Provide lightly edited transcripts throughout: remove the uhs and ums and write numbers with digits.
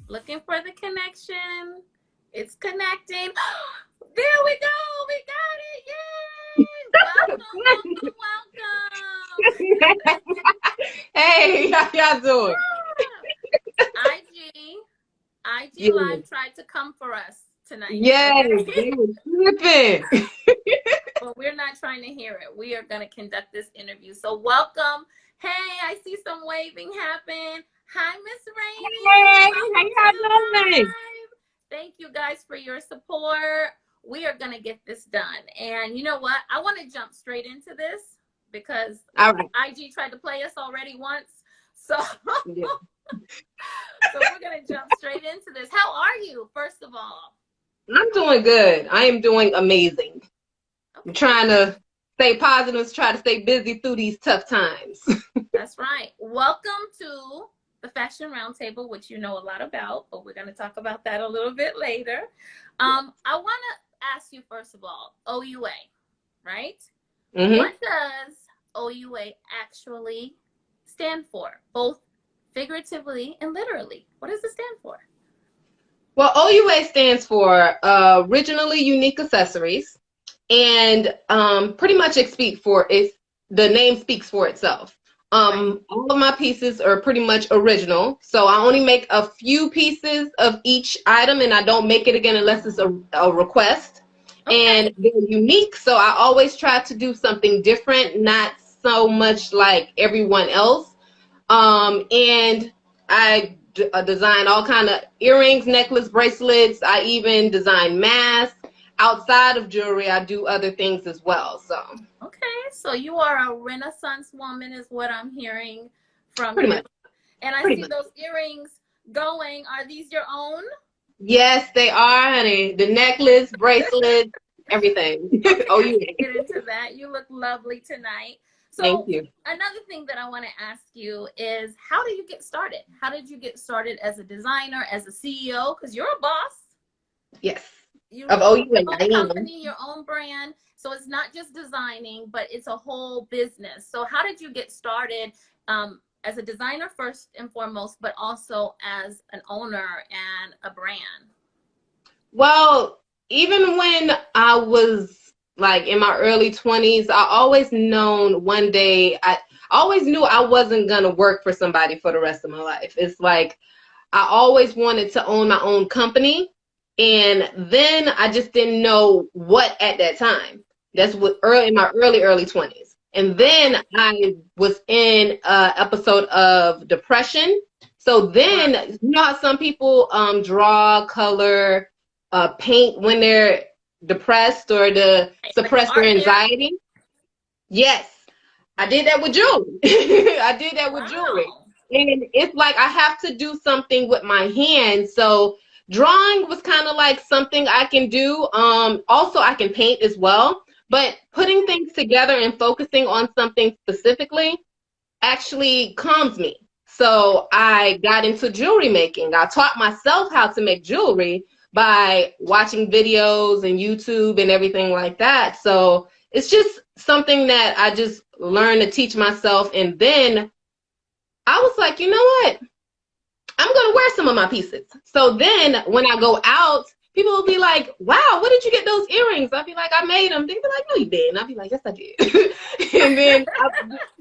Looking for the connection. It's connecting. There we go. We got it. Yay! Welcome, welcome, welcome. Hey, how y'all doing? IG yeah. Live tried to come for us tonight. Yes, okay? They were flipping. But we're not trying to hear it. We are going to conduct this interview. So welcome. Hey, I see some waving happen. Hi, Miss Rainey. Hey, how y'all doing? Thank you guys for your support. We are going to get this done. And you know what? I want to jump straight into this because IG tried to play us already once. So, yeah. So we're going to jump straight into this. How are you, first of all? I'm doing good. I am doing amazing. Okay. I'm trying to stay positive, try to stay busy through these tough times. That's right. Welcome to the Fashion Roundtable, which you know a lot about, but we're going to talk about that a little bit later. I want to ask you, first of all, O.U.A, right? Mm-hmm. What does O.U.A actually stand for, both figuratively and literally? What does it stand for? Well, O.U.A stands for Originally Unique Accessories, and pretty much the name speaks for itself. All of my pieces are pretty much original, so I only make a few pieces of each item, and I don't make it again unless it's a request. Okay. And they're unique, so I always try to do something different, not so much like everyone else. And I design all kind of earrings, necklace, bracelets. I even design masks. Outside of jewelry, I do other things as well. So okay, so you are a Renaissance woman, is what I'm hearing from pretty you. Much. And I see those earrings going. Are these your own? Yes, they are, honey. The necklace, bracelet, everything. Okay, oh, yeah. Get into that. You look lovely tonight. So thank you. Another thing that I want to ask you is, how did you get started? How did you get started as a designer, as a CEO? Because you're a boss. Yes. You of O.U.A. Your own company, your own brand. So it's not just designing, but it's a whole business. So how did you get started as a designer first and foremost, but also as an owner and a brand? Well, even when I was like in my early 20s, I always known one day, I always knew I wasn't going to work for somebody for the rest of my life. It's like I always wanted to own my own company. And then I just didn't know what at that time. That's what in my early 20s. And then I was in an episode of depression. So then, you know how some people draw, color, paint when they're depressed or to suppress their anxiety? Yes, I did that with jewelry. I did that with jewelry. And it's like I have to do something with my hands. So drawing was kind of like something I can do. Also, I can paint as well. But putting things together and focusing on something specifically actually calms me. So I got into jewelry making. I taught myself how to make jewelry by watching videos and YouTube and everything like that. So it's just something that I just learned to teach myself. And then I was like, you know what? I'm going to wear some of my pieces. So then when I go out, people will be like, wow, where did you get those earrings? I'll be like, I made them. They'll be like, no, you didn't. I'll be like, yes, I did. And then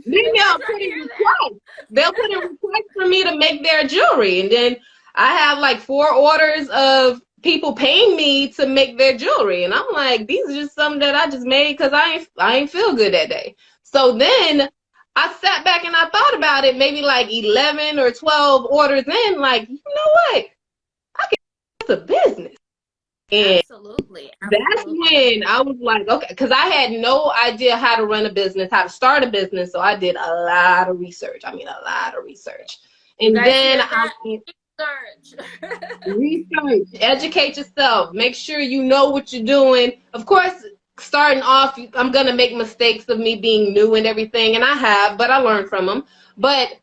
they'll put in requests. They'll put in requests for me to make their jewelry. And then I have like 4 orders of people paying me to make their jewelry. And I'm like, these are just something that I just made because I ain't feel good that day. So then I sat back and I thought about it, maybe like 11 or 12 orders in, like, you know what? I can do a business. And absolutely. That's when I was like, okay, because I had no idea how to run a business, how to start a business. So I did a lot of research. I mean, a lot of research. And then research, educate yourself, make sure you know what you're doing. Of course, starting off, I'm going to make mistakes of me being new and everything. And I have, but I learned from them. But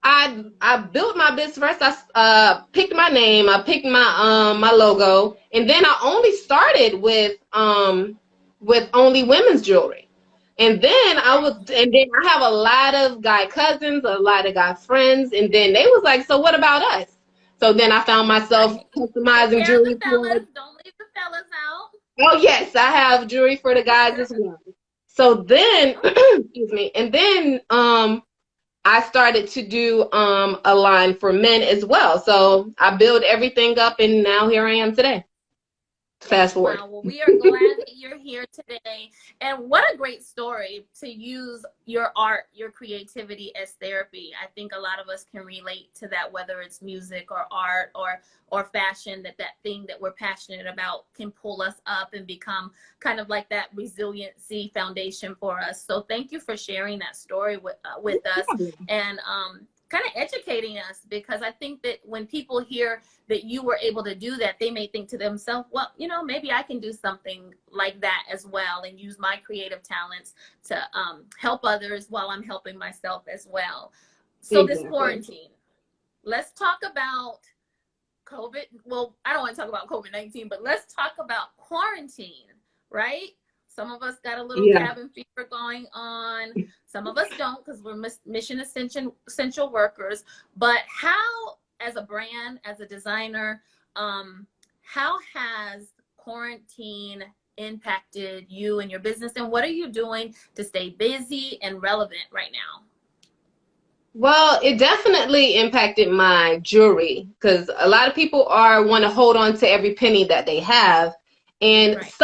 I built my business first. I picked my name, I picked my logo, and then I only started with only women's jewelry. And then I have a lot of guy cousins, a lot of guy friends, and then they was like, "So what about us?" So then I found myself Right. Take customizing care of the jewelry for. fellas. Don't leave the fellas out. Oh yes, I have jewelry for the guys as well. So then, Okay. excuse me, and then I started to do a line for men as well. So I build everything up, and now here I am today. Fast forward. Wow. Well, we are glad that you're here today. And what a great story to use your art, your creativity as therapy. I think a lot of us can relate to that, whether it's music or art or fashion, that thing that we're passionate about can pull us up and become kind of like that resiliency foundation for us. So thank you for sharing that story with us and kind of educating us, because I think that when people hear that you were able to do that, they may think to themselves, well, maybe I can do something like that as well and use my creative talents to help others while I'm helping myself as well. So this Exactly. quarantine, let's talk about COVID. Well, I don't want to talk about COVID-19, but let's talk about quarantine, right? Some of us got a little Yeah. cabin fever going on. Some of us don't, because we're mission essential workers. But how, as a brand, as a designer, how has quarantine impacted you and your business? And what are you doing to stay busy and relevant right now? Well, it definitely impacted my jewelry because a lot of people want to hold on to every penny that they have, and Right.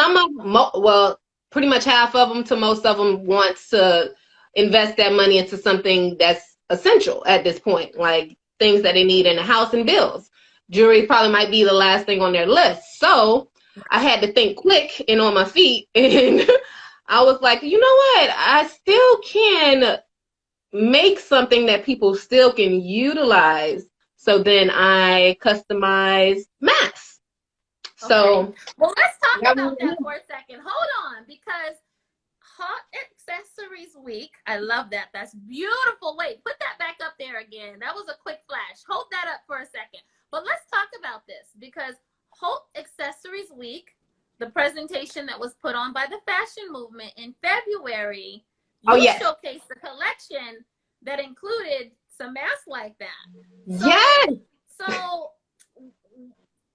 well, pretty much half of them to most of them wants to invest that money into something that's essential at this point, like things that they need in the house and bills. Jewelry probably might be the last thing on their list. So I had to think quick and on my feet, and I was like, you know what? I still can make something that people still can utilize. So then I customize masks. Okay. So Well, let's talk that about that was, for a second. Hold on, because Hot Accessories Week, I love that. That's beautiful. Wait, put that back up there again. That was a quick flash. Hold that up for a second. But let's talk about this, because Hot Accessories Week, the presentation that was put on by the fashion movement in February, oh you yes, showcased a collection that included some masks like that. So, yes. so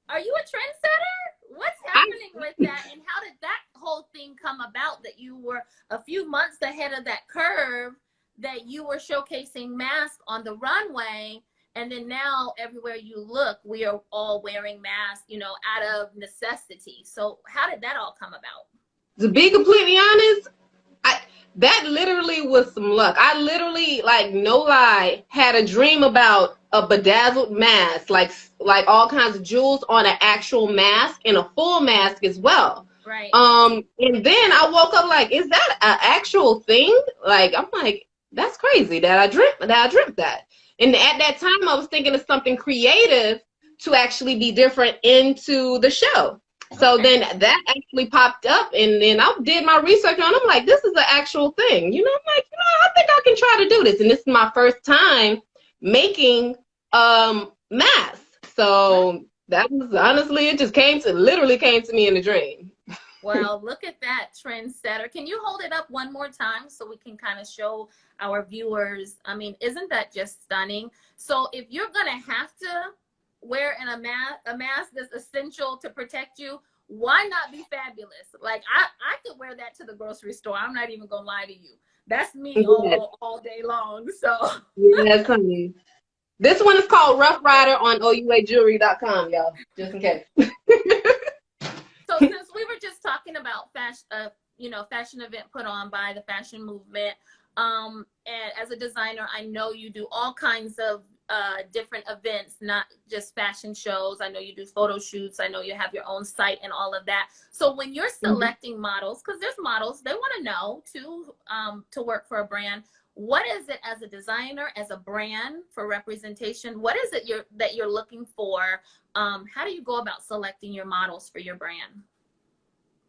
are you a trendsetter? What's I, happening with that? And how did that whole thing come about, that you were a few months ahead of that curve, that you were showcasing masks on the runway, and then now everywhere you look, we are all wearing masks, out of necessity. So how did that all come about? to be completely honest, I that literally was some luck. I literally, like, no lie, had a dream about a bedazzled mask, like all kinds of jewels on an actual mask and a full mask as well. Right. And then I woke up like, is that an actual thing? Like, I'm like, that's crazy that I dreamt that. And at that time, I was thinking of something creative to actually be different into the show. So Okay. then that actually popped up, and then I did my research on it. I'm like, this is an actual thing. I'm like, I think I can try to do this. And this is my first time making masks. Right. So that was honestly, it just literally came to me in a dream. Well, look at that, trendsetter. Can you hold it up one more time so we can kind of show our viewers? I mean, isn't that just stunning? So if you're going to have to wear a mask that's essential to protect you, why not be fabulous? Like, I could wear that to the grocery store. I'm not even going to lie to you. That's me Yes, all day long. So yes, honey. This one is called Rough Rider on OUAjewelry.com, y'all, just in case. So since we were just talking about fashion event put on by the fashion movement, and as a designer, I know you do all kinds of different events, not just fashion shows. I know you do photo shoots. I know you have your own site and all of that. So when you're Mhm. selecting models, because there's models, they want to know to work for a brand. What is it, as a designer, as a brand, for representation? What is it that you're looking for? How do you go about selecting your models for your brand?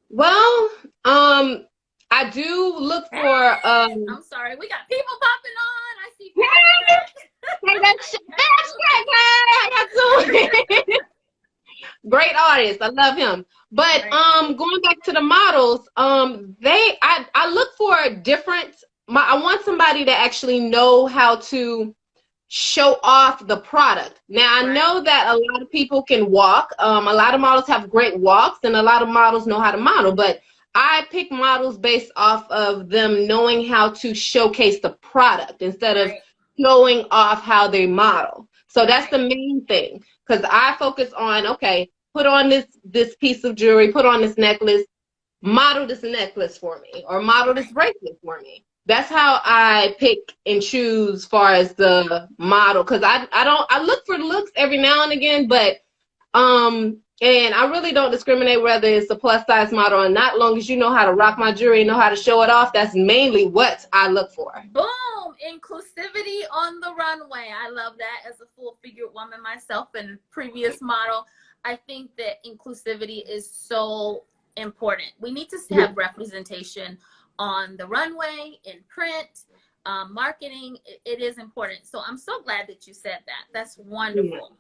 Well, I do look Hey, for I'm sorry, we got people popping on. I see hey, fast track. hey, great artist. I love him. But Right. going back to the models, I look for different. I want somebody to actually know how to show off the product. Now I Right. know that a lot of people can walk. A lot of models have great walks, and a lot of models know how to model. But I pick models based off of them knowing how to showcase the product instead of Right. showing off how they model. So that's the Right. main thing, because I focus on, okay, put on this piece of jewelry, put on this necklace, model this necklace for me, or model this Right. bracelet for me. That's how I pick and choose far as the model, because I look for looks every now and again, but and I really don't discriminate whether it's a plus size model or not. Long as you know how to rock my jewelry and know how to show it off, that's mainly what I look for. Boom! Inclusivity on the runway. I love that as a full figured woman myself and previous model. I think that inclusivity is so important. We need to Yeah. have representation on the runway, in print, marketing. It is important. So I'm so glad that you said that. That's Yeah. wonderful.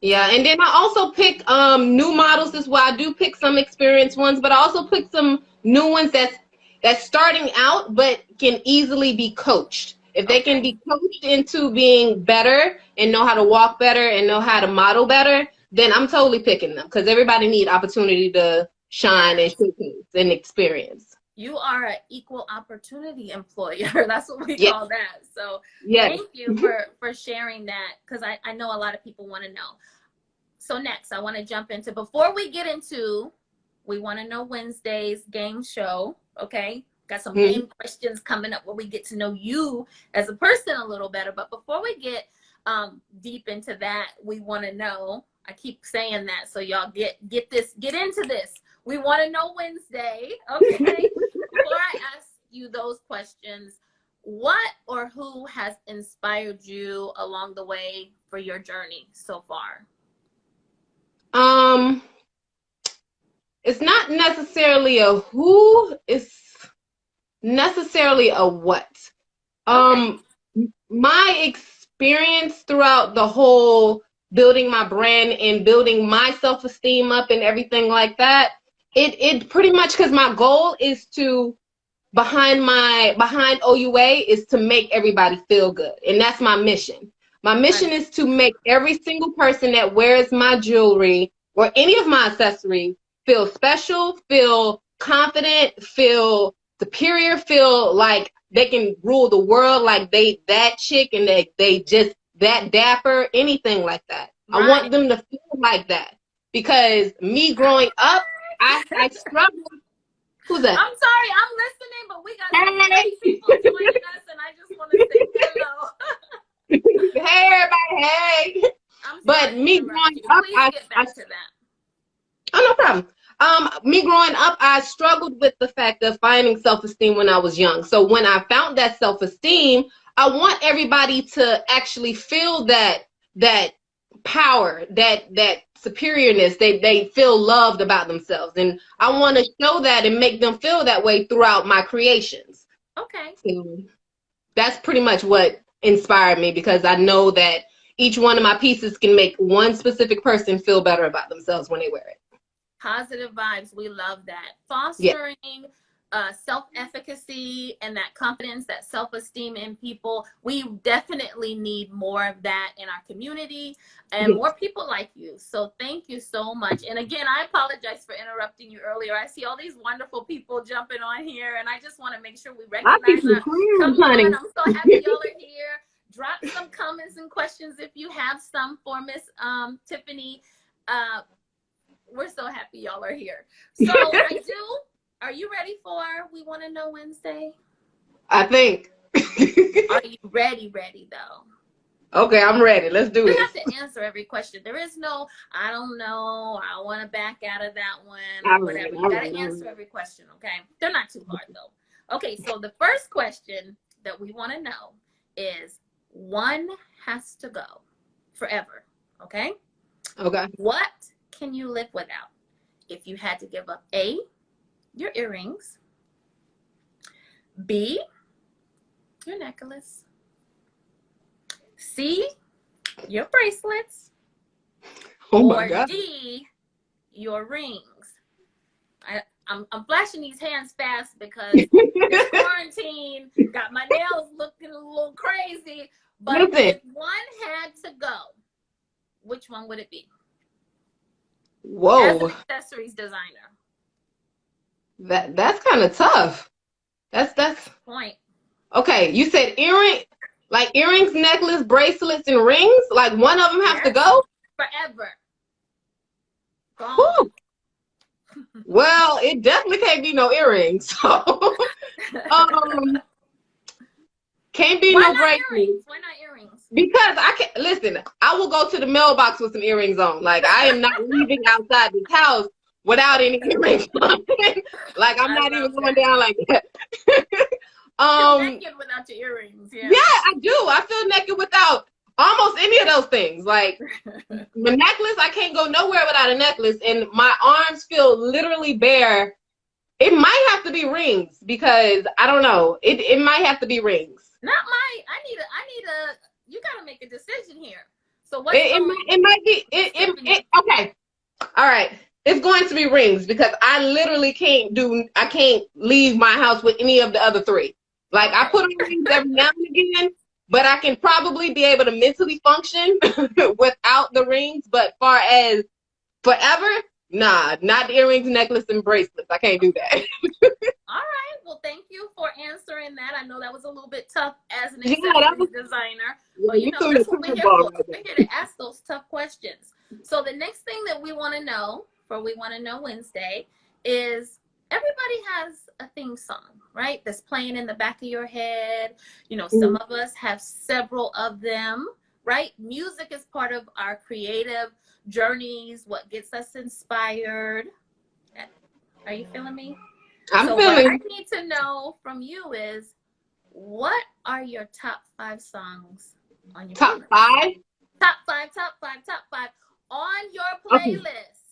Yeah, and then I also pick new models as well. I do pick some experienced ones, but I also pick some new ones that's starting out but can easily be coached. If they can Okay. be coached into being better and know how to walk better and know how to model better, then I'm totally picking them, because everybody need opportunity to shine and Yes. showcase and experience. You are an equal opportunity employer. That's what we Yes, call that. So yes. thank you for sharing that, because I know a lot of people want to know. So next, I want to jump into, before we get into, we want to know Wednesday's game show. Okay. Got some Mhm. game questions coming up where we get to know you as a person a little better. But before we get deep into that, we want to know, I keep saying that, so y'all get into this. We want to know Wednesday. Okay. Before I ask you those questions, what or who has inspired you along the way for your journey so far? Um, it's not necessarily a who, it's necessarily a what. Okay. Um, my experience throughout the whole building my brand and building my self-esteem up and everything like that, it pretty much, because my goal is to behind O.U.A is to make everybody feel good, and that's my mission. My mission is to make every single person that wears my jewelry or any of my accessories feel special, feel confident, feel superior, feel like they can rule the world, like they that chick and they just that dapper, anything like that. I want Right. them to feel like that, because me growing up, I struggled. Who's that? I'm sorry, I'm listening, but we got some Hey, great people joining us, and I just want to say hello. hey, everybody, hey. I'm But sorry to me interrupt growing you. up, Please get back to that. oh, no problem. Me growing up, I struggled with the fact of finding self-esteem when I was young. So when I found that self-esteem, I want everybody to actually feel that power, that superiorness. They feel loved about themselves, and I want to show that and make them feel that way throughout my creations. Okay. So that's pretty much what inspired me, because I know that each one of my pieces can make one specific person feel better about themselves when they wear it. Positive vibes. We love that. Yeah. Fostering self-efficacy and that confidence, that self-esteem in people. We definitely need more of that in our community and Yes. more people like you. So thank you so much. And again, I apologize for interrupting you earlier. I see all these wonderful people jumping on here, and I just want to make sure we I keep recognize some our, clowns, come on, honey. I'm so happy y'all are here. Drop some comments and questions if you have some for Miss Tiffany. We're so happy y'all are here. So are you ready for We Want to Know Wednesday? I think. Are you ready though? Okay, I'm ready. Let's do You this. have to answer every question. There is no, I don't know, I want to back out of that one All or right, whatever. You all got right, to all answer right. every question, okay? They're not too hard though. Okay, so the first question that we want to know is, one has to go forever, okay? Okay. What can you live without? If you had to give up A, your earrings, B, your necklace, C, your bracelets, Oh my or God. D, your rings? I'm flashing these hands fast because this quarantine got my nails looking a little crazy. But Listen. if one had to go, which one would it be? Whoa. As an accessories designer. That's kind of tough. That's point. Okay, you said earrings, necklace, bracelets, and rings? Like one of them has to go? Forever. Gone. Well, it definitely can't be no earrings. So can't be no bracelets. Why not earrings? Because I can't listen, I will go to the mailbox with some earrings on. Like I am not leaving outside this house without any earrings on. Like I'm not even going down like that. Feel naked without your earrings. Yeah, I do. I feel naked without almost any of those things. Like the necklace, I can't go nowhere without a necklace, and my arms feel literally bare. It might have to be rings because I don't know. It might have to be rings. I need a. You gotta make a decision here. So what? It might be. Okay. All right. It's going to be rings because I literally I can't leave my house with any of the other three. Like I put on rings every now and again, but I can probably be able to mentally function without the rings. But far as forever, nah, not earrings, necklace, and bracelets. I can't do that. All right. Well, thank you for answering that. I know that was a little bit tough as an accessories designer, but you know that's what we're here for. We're here to ask those tough questions. So the next thing that we want to know for We Want to Know Wednesday is everybody has a theme song, right? That's playing in the back of your head. You know, some of us have several of them, right? Music is part of our creative journeys, what gets us inspired. Are you feeling me? I'm feeling. What I need to know from you is, what are your top 5 songs on your top playlist? 5? Top 5 on your playlist.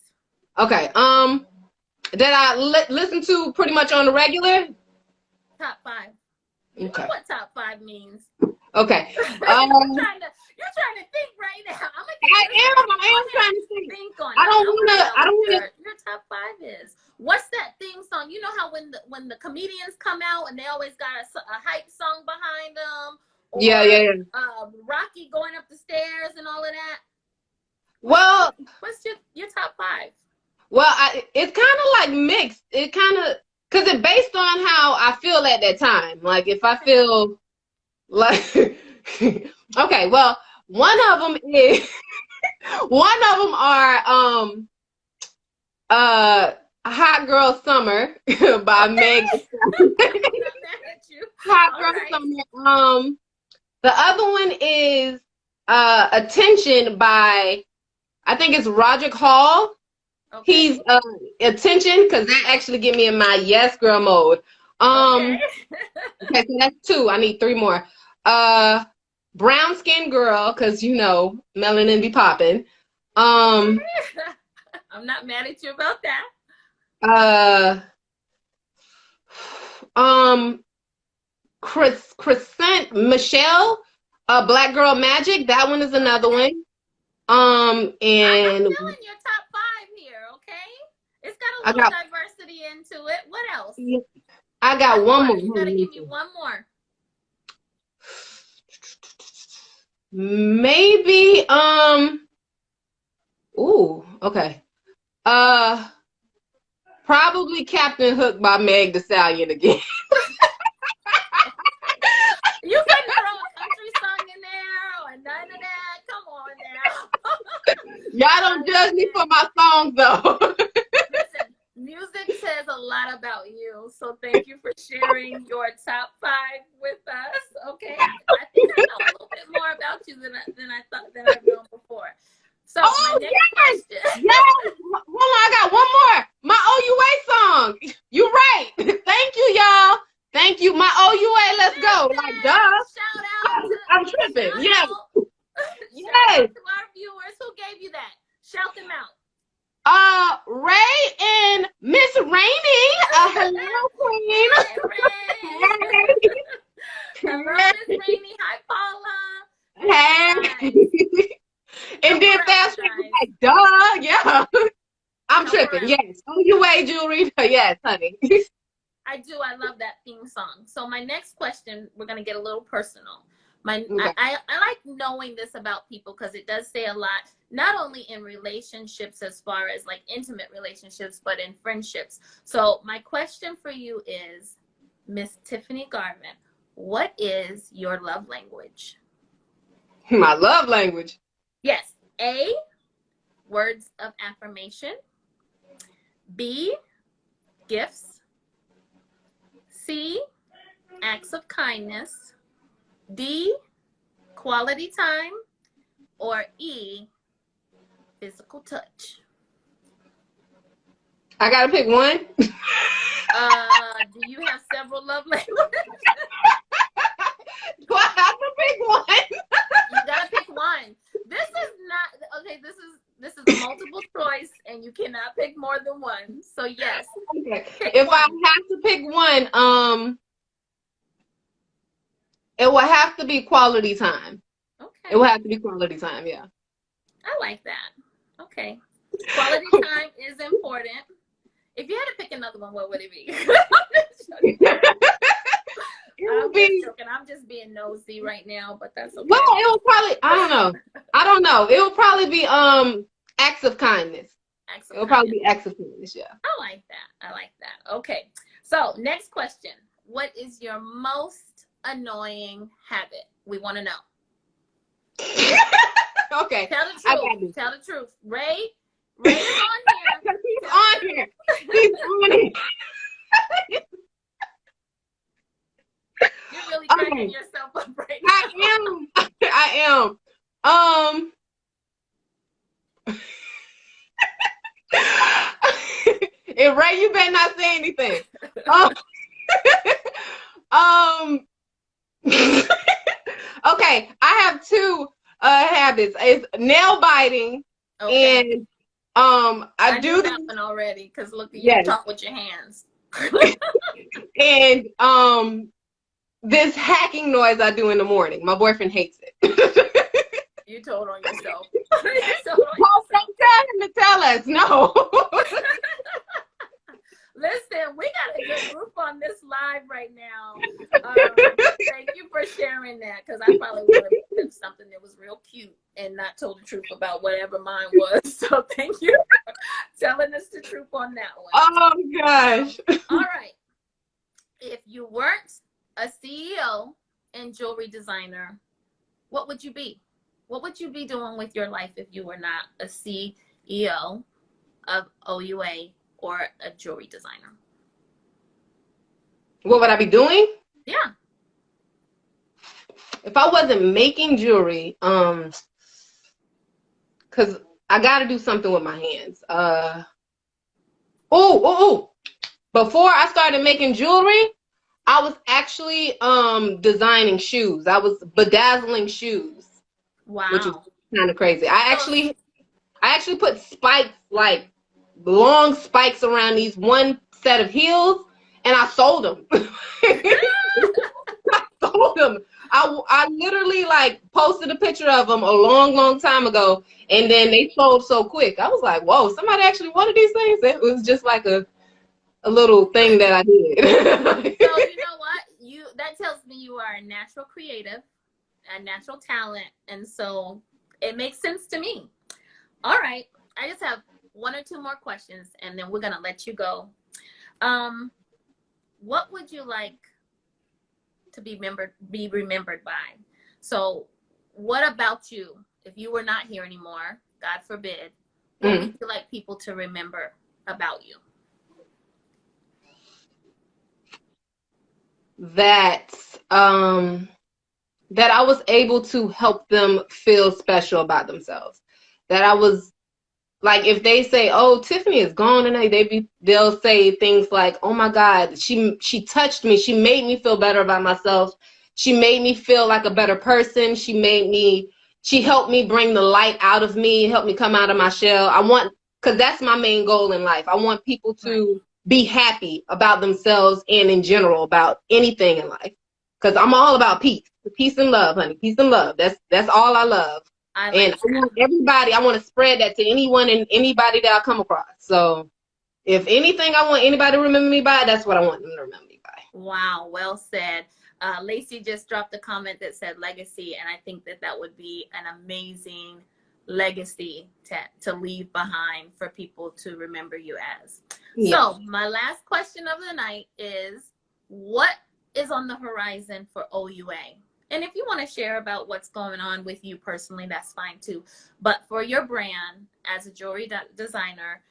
Okay. That I listen to pretty much on the regular. Top 5. You know what top 5 means. Okay. You're trying to think right now. I am trying to think on it. I don't want to. Your top 5 is. What's that theme song? You know how when the comedians come out and they always got a hype song behind them? Or, yeah. Rocky going up the stairs and all of that. Well, what's your top 5? Well, it's kind of like mixed. It kind of, because it's based on how I feel at that time. Like if I feel like, okay, well, one of them are Hot Girl Summer by Meg. Hot Girl Summer. The other one is Attention by, I think it's Roderick Hall. Okay. He's Attention, because that actually get me in my yes girl mode. Okay, so that's 2. I need 3 more. Brown Skin Girl, because you know melanin be popping. I'm not mad at you about that. Crescent Michelle, Black Girl Magic. That one is another one. And I'm feeling your top 5 here. Okay, it's got a little diversity into it. What else? I got one more. You gotta give me one more. Maybe ooh, okay. Probably Captain Hook by Meg Thee Stallion again. You couldn't throw a country song in there or none of that. Come on now. Y'all don't judge me for my songs though. Listen, music says a lot about you, so thank you for sharing your top 5 with us. Okay, I think I know a little bit more about you than I've known before. So my next question. Yes. Hold on, I got one more. My O.U.A song. You're right. Thank you, y'all. Thank you. My O.U.A. Let's go. Like, duh. Shout out. I'm tripping. Yes. Yes. Shout out to our viewers. Who gave you that? Shout them out. Ray and Miss Rainey. Hello, Queen. Hey. Hello, Miss Rainey. Hi, Paula. Hey. And then that's like, duh, yeah. I'm Help her tripping. out. Yes. O.U.A jewelry. Yes, honey. I do. I love that theme song. So my next question, we're gonna get a little personal. My Okay. I like knowing this about people because it does say a lot, not only in relationships as far as like intimate relationships, but in friendships. So my question for you is, Miss Tiffany Garvin, what is your love language? My love language. Yes. A, words of affirmation. B, gifts. C, acts of kindness. D, quality time. Or E, physical touch. I gotta pick one. Do you have several love languages? Do I have to pick one? You gotta pick one. This is not okay. This is a multiple choice, and you cannot pick more than one. So yes, Okay. pick If one. I have to pick one, it will have to be quality time. It Okay, will have to be quality time, yeah. I like that. Okay, quality time is important. If you had to pick another one, what would it be? It I'm will just be, joking. I'm just being nosy right now, but that's well, okay. it will probably, I don't know. I don't know. It will probably be acts of kindness. Acts It of will probably kindness. be acts of kindness, yeah. I like that. I like that. Okay. So, next question. What is your most annoying habit? We want to know. Okay. Tell the I truth. got this. Tell the truth. Ray's on here. He's Tell on the here. truth. He's on here. You're really cracking Okay. yourself up right I now. am. I am. And Ray, you better not say anything. Um, um okay, I have two habits. It's nail biting Okay. and I I knew do that the one already because look, you yes. talk with your hands. And this hacking noise I do in the morning. My boyfriend hates it. You told on yourself. You told on Paul, yourself. don't tell him to tell us. No. Listen, we got a good group on this live right now. Thank you for sharing that because I probably would have said something that was real cute and not told the truth about whatever mine was. So thank you for telling us the truth on that one. Oh gosh. All right. If you weren't a CEO and jewelry designer, what would you be? What would you be doing with your life if you were not a CEO of O.U.A or a jewelry designer? What would I be doing? Yeah. If I wasn't making jewelry, because I gotta do something with my hands. Oh. Before I started making jewelry, I was actually designing shoes. I was bedazzling shoes, which was Wow. kind of crazy. I actually put spikes, like long spikes around these one set of heels, and I sold them. I sold them. I literally like posted a picture of them a long time ago, and then they sold so quick. I was like, whoa, somebody actually wanted these things. It was just like a little thing that I did. So you know what? That tells me you are a natural creative, a natural talent, and so it makes sense to me. All right. I just have one or two more questions and then we're gonna let you go. What would you like to be remembered by? So what about you, if you were not here anymore, God forbid, what would you like people to remember about you? that that I was able to help them feel special about themselves. That I was like, if they say, "Oh, Tiffany is gone tonight," they'll say things like, "Oh my God, she touched me. She made me feel better about myself. She made me feel like a better person. She helped me bring the light out of me, helped me come out of my shell." Because that's my main goal in life. I want people Right. to be happy about themselves and in general about anything in life. Because I'm all about peace and love, honey. Peace and love. That's all I love. I And like I want everybody, I want to spread that to anyone and anybody that I come across. So if anything I want anybody to remember me by, that's what I want them to remember me by. Wow, well said. Lacey just dropped a comment that said legacy, and I think that that would be an amazing legacy to leave behind for people to remember you as. Yeah. So my last question of the night is, what is on the horizon for O.U.A? And if you want to share about what's going on with you personally, that's fine too. But for your brand as a jewelry designer,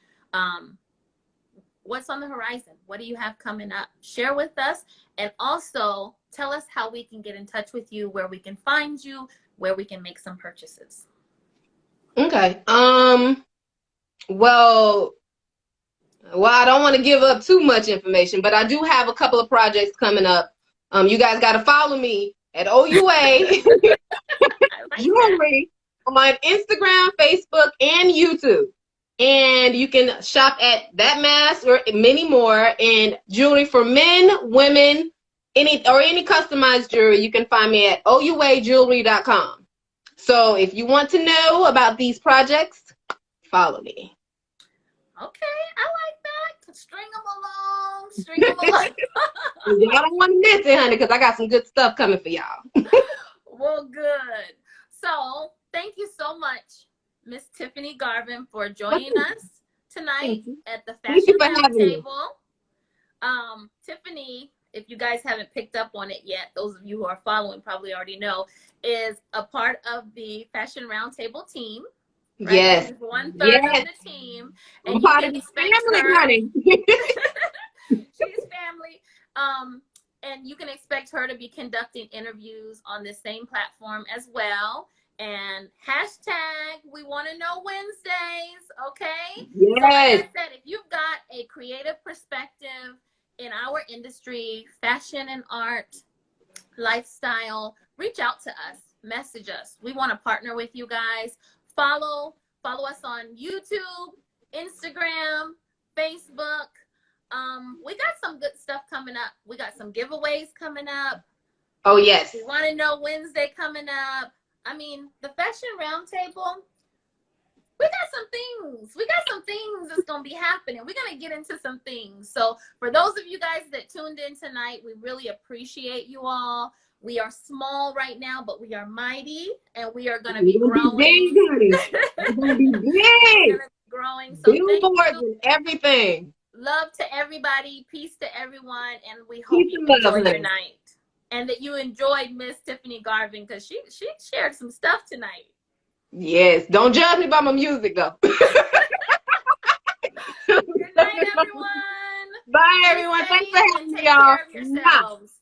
what's on the horizon? What do you have coming up? Share with us, and also tell us how we can get in touch with you, where we can find you, where we can make some purchases. Okay. Well, I don't want to give up too much information, but I do have a couple of projects coming up. You guys got to follow me at O.U.A. Jewelry on Instagram, Facebook, and YouTube. And you can shop at That Mask or many more. And jewelry for men, women, any customized jewelry, you can find me at OUAjewelry.com. So if you want to know about these projects, follow me. Okay, I like that. String them along, string them along. Y'all don't want to miss it, honey, because I got some good stuff coming for y'all. Well, good. So thank you so much, Miss Tiffany Garvin, for joining us tonight at the Fashion Roundtable. Tiffany, if you guys haven't picked up on it yet, those of you who are following probably already know, is a part of the Fashion Roundtable team. Right? Yes. She's 1/3 of the team. And you can expect her. Honey. She's family. And you can expect her to be conducting interviews on this same platform as well. And hashtag, we want to know Wednesdays, okay? Yes. So like I said, if you've got a creative perspective in our industry, fashion and art, lifestyle, reach out to us, message us. We want to partner with you guys. Follow us on YouTube, Instagram, Facebook. We got some good stuff coming up. We got some giveaways coming up. Oh, yes. We want to know Wednesday coming up. I mean, the Fashion Roundtable, we got some things. We got some things that's going to be happening. We're going to get into some things. So for those of you guys that tuned in tonight, we really appreciate you all. We are small right now, but we are mighty, and we are going to be growing. We're going to be big. Growing. So billboards and everything. Love to everybody. Peace to everyone. And we hope you enjoy your night. And that you enjoyed Miss Tiffany Garvin, because she shared some stuff tonight. Yes. Don't judge me by my music, though. Good night, everyone. Bye, everyone. Thanks for having me, y'all. Take care of yourselves.